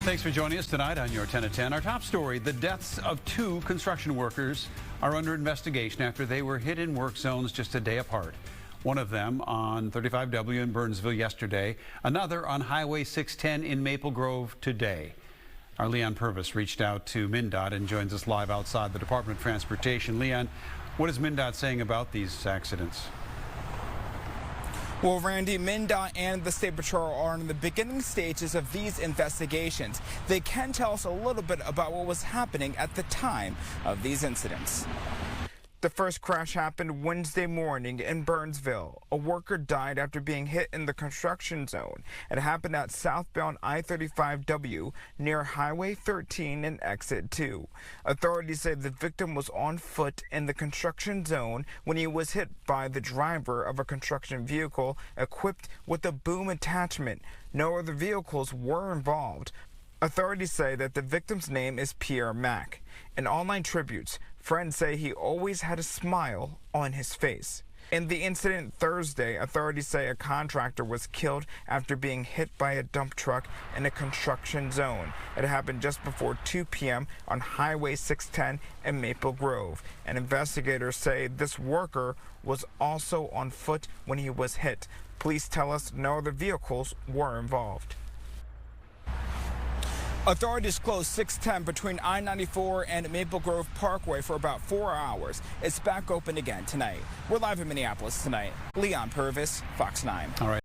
Thanks for joining us tonight on your 10 at 10. Our top story, the deaths of 2 construction workers are under investigation after they were hit in work zones just a day apart. One of them on 35W in Burnsville yesterday, another on Highway 610 in Maple Grove today. Our Leon Purvis reached out to MnDOT and joins us live outside the Department of Transportation. Leon, what is MnDOT saying about these accidents? Well, Randy, MnDOT and the State Patrol are in the beginning stages of these investigations. They can tell us a little bit about what was happening at the time of these incidents. The first crash happened Wednesday morning in Burnsville. A worker died after being hit in the construction zone. It happened at southbound I-35W near Highway 13 and Exit 2. Authorities say the victim was on foot in the construction zone when he was hit by the driver of a construction vehicle equipped with a boom attachment. No other vehicles were involved. Authorities say that the victim's name is Pierre Mack. In online tributes, friends say he always had a smile on his face. In the incident Thursday, authorities say a contractor was killed after being hit by a dump truck in a construction zone. It happened just before 2 p.m. on Highway 610 in Maple Grove. And investigators say this worker was also on foot when he was hit. Police tell us no other vehicles were involved. Authorities closed 610 between I-94 and Maple Grove Parkway for about 4 hours. It's back open again tonight. We're live in Minneapolis tonight. Leon Purvis, Fox 9. All right.